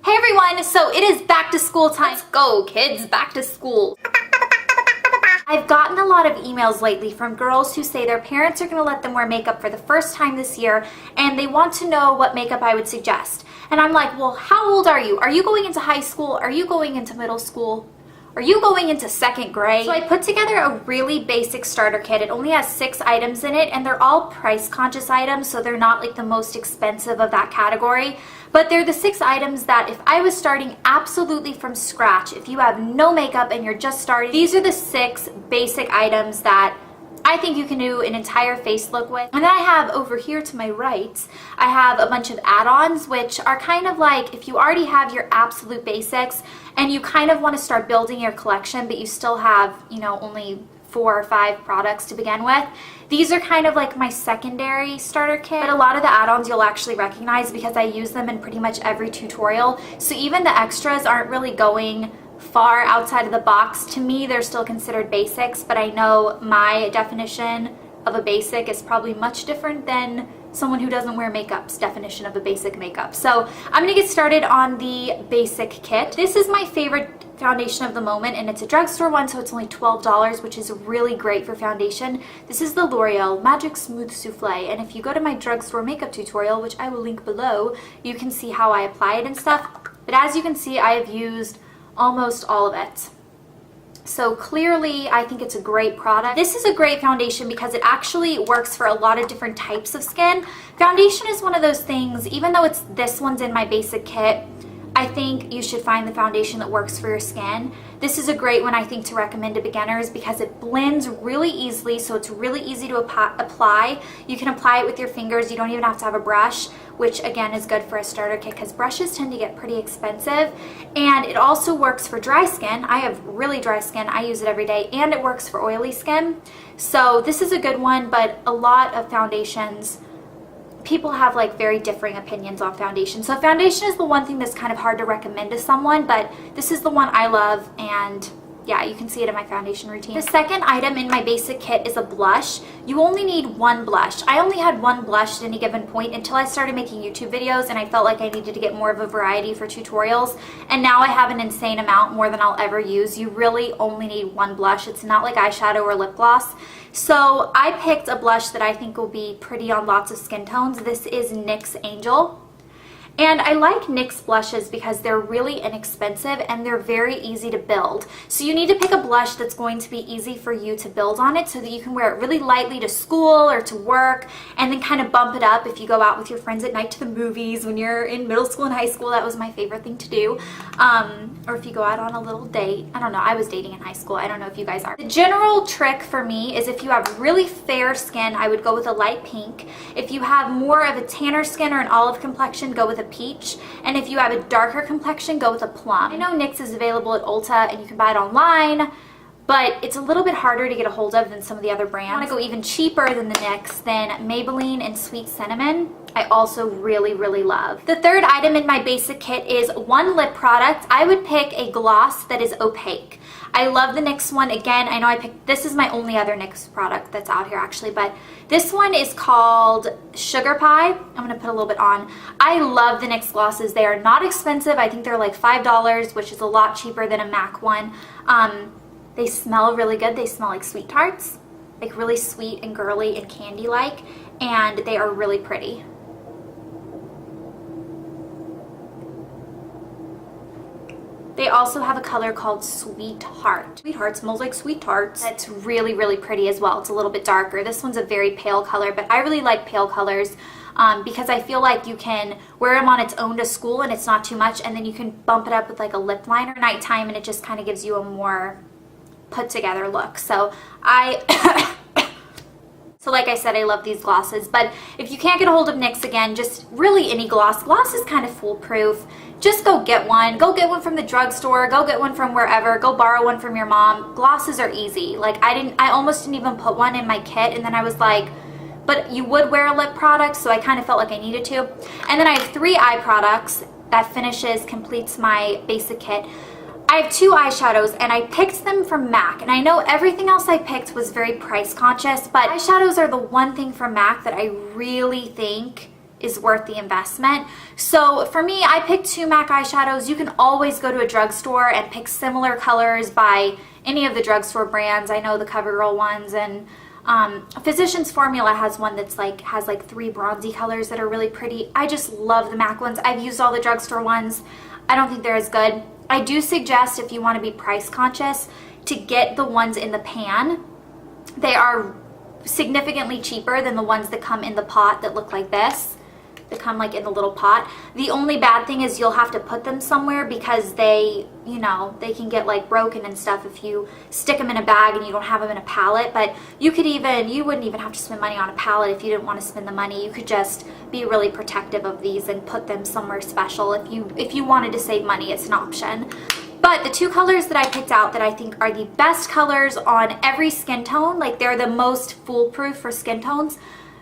Hey everyone, so it is back to school time. Let's go kids, back to school. I've gotten a lot of emails lately from girls who say their parents are going to let them wear makeup for the first time this year and they want to know what makeup I would suggest. And I'm like, well, how old are you? Are you going into high school? Are you going into middle school? Are you going into second grade? So I put together a really basic starter kit. It only has 6 items in it and they're all price conscious items, so they're not like the most expensive of that category. But they're the 6 items that if I was starting absolutely from scratch, if you have no makeup and you're just starting, these are the 6 basic items that I think you can do an entire face look with. And then I have over here to my right, I have a bunch of add-ons, which are kind of like if you already have your absolute basics and you kind of want to start building your collection, but you still have, you know, only 4 or 5 products to begin with. These are kind of like my secondary starter kit, but a lot of the add-ons you'll actually recognize because I use them in pretty much every tutorial. So even the extras aren't really going far outside of the box. To me, they're still considered basics, but I know my definition of a basic is probably much different than someone who doesn't wear makeup's definition of a basic makeup. So I'm gonna get started on the basic kit. This is my favorite foundation of the moment and it's a drugstore one, so it's only $12, which is really great for foundation. This is the L'Oreal Magic Smooth Souffle, and if you go to my drugstore makeup tutorial, which I will link below, you can see how I apply it and stuff. But as you can see, I have used almost all of it. So clearly, I think it's a great product. This is a great foundation because it actually works for a lot of different types of skin. Foundation is one of those things, even though this one's in my basic kit, I think you should find the foundation that works for your skin. This is a great one, I think, to recommend to beginners because it blends really easily, so it's really easy to apply. You can apply it with your fingers. You don't even have to have a brush, which again is good for a starter kit because brushes tend to get pretty expensive. And it also works for dry skin. I have really dry skin. I use it every day, and it works for oily skin. So this is a good one, but a lot of foundations, people have like very differing opinions on foundation. So foundation is the one thing that's kind of hard to recommend to someone, but this is the one I love, and yeah, you can see it in my foundation routine. The second item in my basic kit is a blush. You only need 1 blush. I only had 1 blush at any given point until I started making YouTube videos and I felt like I needed to get more of a variety for tutorials, and now I have an insane amount, more than I'll ever use. You really only need 1 blush. It's not like eyeshadow or lip gloss. So I picked a blush that I think will be pretty on lots of skin tones. This is NYX Angel. And I like NYX blushes because they're really inexpensive and they're very easy to build. So you need to pick a blush that's going to be easy for you to build on it so that you can wear it really lightly to school or to work, and then kind of bump it up if you go out with your friends at night to the movies when you're in middle school and high school. That was my favorite thing to do. Or if you go out on a little date. I don't know, I was dating in high school. I don't know if you guys are. The general trick for me is if you have really fair skin, I would go with a light pink. If you have more of a tanner skin or an olive complexion, go with a peach, and if you have a darker complexion, go with a plum. I know NYX is available at Ulta and you can buy it online, but it's a little bit harder to get a hold of than some of the other brands. I want to go even cheaper than the NYX, then Maybelline and Sweet Cinnamon I also really, really love. The third item in my basic kit is 1 lip product. I would pick a gloss that is opaque. I love the NYX one. Again, I know I picked, this is my only other NYX product that's out here actually, but this one is called Sugar Pie. I'm gonna put a little bit on. I love the NYX glosses. They are not expensive. I think they're like $5, which is a lot cheaper than a MAC one. They smell really good. They smell like sweet tarts, like really sweet and girly and candy-like, and they are really pretty. They also have a color called Sweetheart. Sweetheart smells like sweet tarts. That's really, really pretty as well. It's a little bit darker. This one's a very pale color, but I really like pale colors because I feel like you can wear them on its own to school and it's not too much, and then you can bump it up with like a lip liner at nighttime and it just kind of gives you a more put together look. So So like I said, I love these glosses, but if you can't get a hold of NYX, again, just really any gloss. Gloss is kind of foolproof. Just go get one. Go get one from the drugstore. Go get one from wherever. Go borrow one from your mom. Glosses are easy. Like I almost didn't even put one in my kit, and then I was like, but you would wear a lip product, so I kind of felt like I needed to. And then I have 3 eye products that completes my basic kit. I have 2 eyeshadows and I picked them from MAC, and I know everything else I picked was very price conscious, but eyeshadows are the one thing from MAC that I really think is worth the investment. So for me, I picked 2 MAC eyeshadows. You can always go to a drugstore and pick similar colors by any of the drugstore brands. I know the CoverGirl ones, and Physicians Formula has one that's has 3 bronzy colors that are really pretty. I just love the MAC ones. I've used all the drugstore ones. I don't think they're as good. I do suggest, if you want to be price conscious, to get the ones in the pan. They are significantly cheaper than the ones that come in the pot that look like this. They come like in the little pot. The only bad thing is you'll have to put them somewhere because they, you know, they can get like broken and stuff if you stick them in a bag and you don't have them in a pallet. But you wouldn't even have to spend money on a pallet if you didn't want to spend the money. You could just be really protective of these and put them somewhere special. If you wanted to save money, it's an option. But the 2 colors that I picked out that I think are the best colors on every skin tone, like they're the most foolproof for skin tones.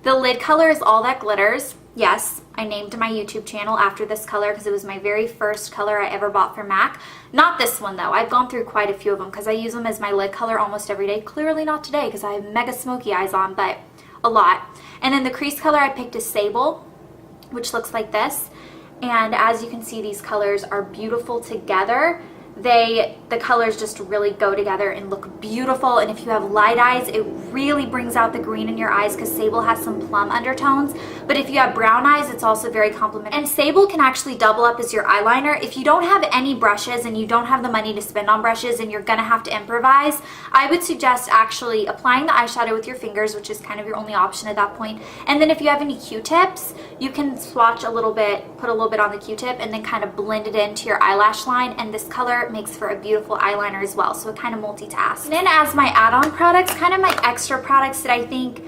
The lid color is All That Glitters. Yes, I named my YouTube channel after this color because it was my very first color I ever bought from MAC. Not this one though. I've gone through quite a few of them because I use them as my lid color almost every day. Clearly not today because I have mega smoky eyes on, but a lot. And then the crease color I picked is Sable, which looks like this. And as you can see, these colors are beautiful together. The colors just really go together and look beautiful, and if you have light eyes, it really brings out the green in your eyes because Sable has some plum undertones. But if you have brown eyes, it's also very complimentary. And Sable can actually double up as your eyeliner. If you don't have any brushes and you don't have the money to spend on brushes and you're gonna have to improvise, I would suggest actually applying the eyeshadow with your fingers, which is kind of your only option at that point. And then if you have any Q-tips, you can swatch a little bit, put a little bit on the Q-tip, and then kind of blend it into your eyelash line. And this color makes for a beautiful eyeliner as well, so it kind of multitasks. And then as my add-on products, kind of my extra products that I think,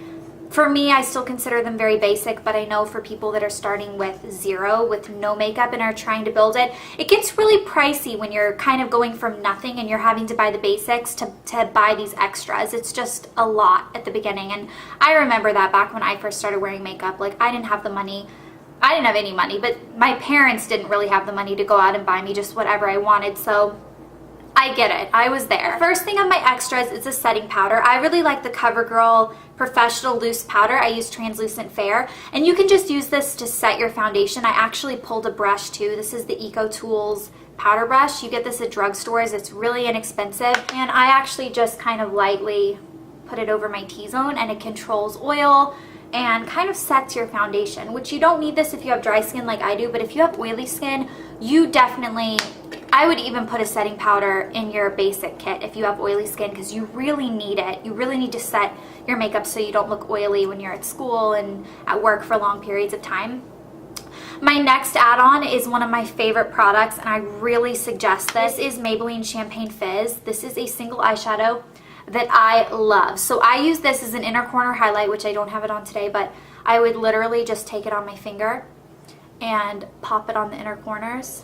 for me, I still consider them very basic, but I know for people that are starting with 0, with no makeup and are trying to build it, it gets really pricey when you're kind of going from nothing and you're having to buy the basics to buy these extras. It's just a lot at the beginning, and I remember that back when I first started wearing makeup. Like, I didn't have the money. I didn't have any money, but my parents didn't really have the money to go out and buy me just whatever I wanted, so I get it. I was there. First thing on my extras is a setting powder. I really like the CoverGirl Professional Loose Powder. I use Translucent Fair, and you can just use this to set your foundation. I actually pulled a brush too. This is the EcoTools powder brush. You get this at drugstores. It's really inexpensive, and I actually just kind of lightly put it over my T-zone, and it controls oil and kind of sets your foundation, which you don't need this if you have dry skin like I do, but if you have oily skin, you definitely, I would even put a setting powder in your basic kit if you have oily skin, because you really need it. You really need to set your makeup so you don't look oily when you're at school and at work for long periods of time. My next add-on is one of my favorite products, and I really suggest this. This is Maybelline Champagne Fizz. This is a single eyeshadow that I love. So I use this as an inner corner highlight, which I don't have it on today, but I would literally just take it on my finger and pop it on the inner corners.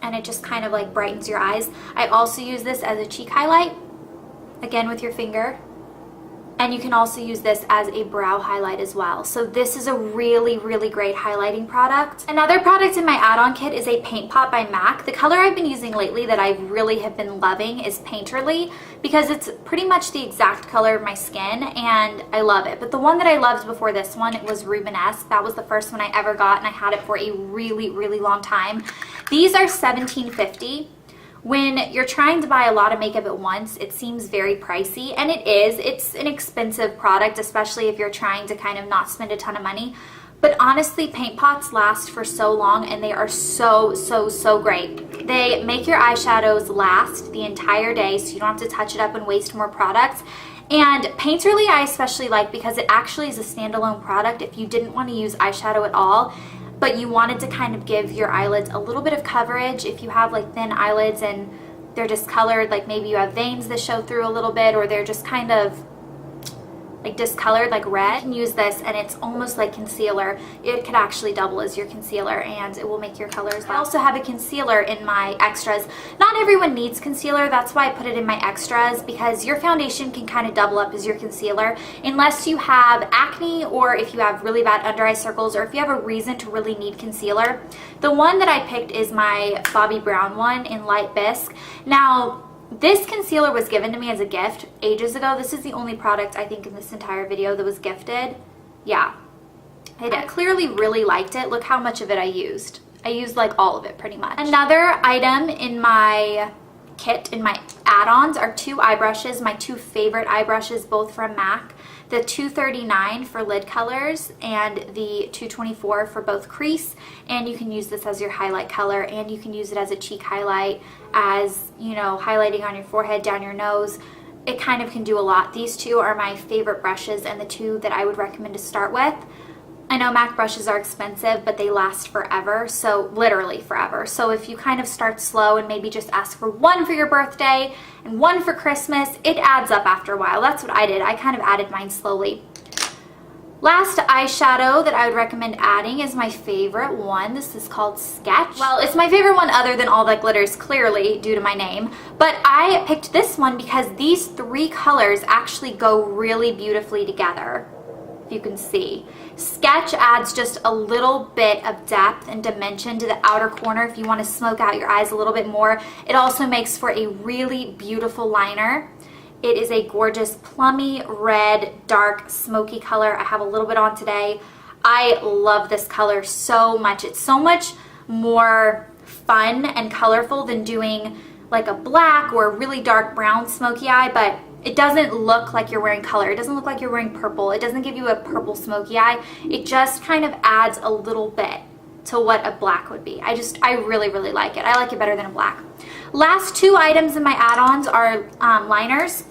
And it just kind of like brightens your eyes. I also use this as a cheek highlight, again with your finger. And you can also use this as a brow highlight as well. So this is a really, really great highlighting product. Another product in my add-on kit is a Paint Pot by MAC. The color I've been using lately that I really have been loving is Painterly, because it's pretty much the exact color of my skin and I love it. But the one that I loved before this one was Rubenesque. That was the first one I ever got, and I had it for a really, really long time. These are $17.50. When you're trying to buy a lot of makeup at once, it seems very pricey, and it is. It's an expensive product, especially if you're trying to kind of not spend a ton of money. But honestly, paint pots last for so long, and they are so, so, so great. They make your eyeshadows last the entire day, so you don't have to touch it up and waste more products. And Painterly I especially like because it actually is a standalone product if you didn't want to use eyeshadow at all, but you wanted to kind of give your eyelids a little bit of coverage. If you have like thin eyelids and they're discolored, like maybe you have veins that show through a little bit, or they're just kind of like discolored, like red, you can use this and it's almost like concealer. It could actually double as your concealer and it will make your colors. I also have a concealer in my extras. Not everyone needs concealer, that's why I put it in my extras, because your foundation can kind of double up as your concealer unless you have acne, or if you have really bad under eye circles, or if you have a reason to really need concealer. The one that I picked is my Bobbi Brown one in Light Bisque. Now, This concealer was given to me as a gift ages ago. This is the only product I think in this entire video that was gifted. Yeah, I clearly really liked it. Look how much of it I used. I used like all of it pretty much. Another item in my kit, in my add-ons, are 2 eye brushes, my 2 favorite eye brushes, both from MAC. The 239 for lid colors and the 224 for both crease, and you can use this as your highlight color, and you can use it as a cheek highlight, as, you know, highlighting on your forehead, down your nose. It kind of can do a lot. These 2 are my favorite brushes and the 2 that I would recommend to start with. I know MAC brushes are expensive, but they last forever, so literally forever. So if you kind of start slow and maybe just ask for 1 for your birthday and 1 for Christmas, it adds up after a while. That's what I did. I kind of added mine slowly. Last eyeshadow that I would recommend adding is my favorite one. This is called Sketch. Well, it's my favorite one other than All That Glitters, clearly, due to my name. But I picked this one because these 3 colors actually go really beautifully together, if you can see. Sketch adds just a little bit of depth and dimension to the outer corner if you want to smoke out your eyes a little bit more. It also makes for a really beautiful liner. It is a gorgeous plummy red, dark, smoky color. I have a little bit on today. I love this color so much. It's so much more fun and colorful than doing like a black or a really dark brown smoky eye, but it doesn't look like you're wearing color. It doesn't look like you're wearing purple. It doesn't give you a purple smoky eye. It just kind of adds a little bit to what a black would be. I really, really like it. I like it better than a black. Last 2 items in my add-ons are liners.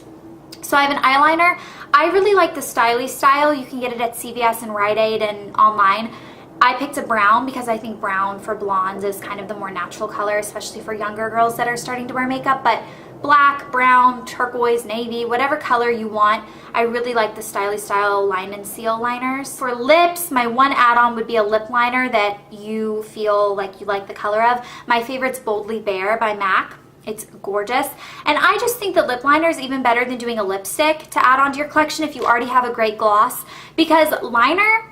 So I have an eyeliner. I really like the Stylies style. You can get it at CVS and Rite Aid and online. I picked a brown because I think brown for blondes is kind of the more natural color, especially for younger girls that are starting to wear makeup. But black, brown, turquoise, navy, whatever color you want. I really like the Stylies style line and seal liners. For lips, my one add-on would be a lip liner that you feel like you like the color of. My favorite's Boldly Bare by MAC. It's gorgeous. And I just think that lip liner is even better than doing a lipstick to add onto your collection if you already have a great gloss, because liner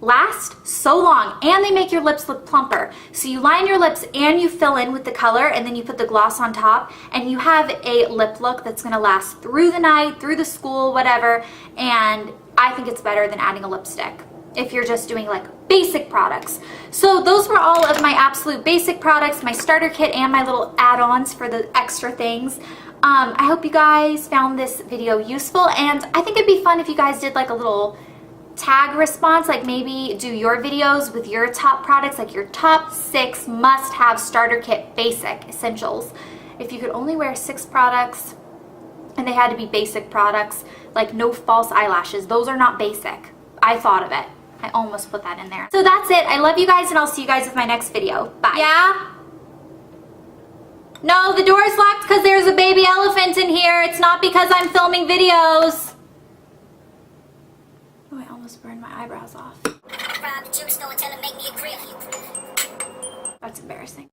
last so long and they make your lips look plumper. So you line your lips and you fill in with the color, and then you put the gloss on top, and you have a lip look that's going to last through the night, through the school, whatever. And I think it's better than adding a lipstick if you're just doing like basic products. So those were all of my absolute basic products, my starter kit, and my little add-ons for the extra things. I hope you guys found this video useful, and I think it'd be fun if you guys did like a little tag response, like maybe do your videos with your top products, like your top 6 must-have starter kit basic essentials. If you could only wear 6 products and they had to be basic products, like no false eyelashes, those are not basic. I thought of it. I almost put that in there. So that's it. I love you guys, and I'll see you guys with my next video. Bye. Yeah? No, the door's locked because there's a baby elephant in here. It's not because I'm filming videos. Oh, I almost burned my eyebrows off. That's embarrassing.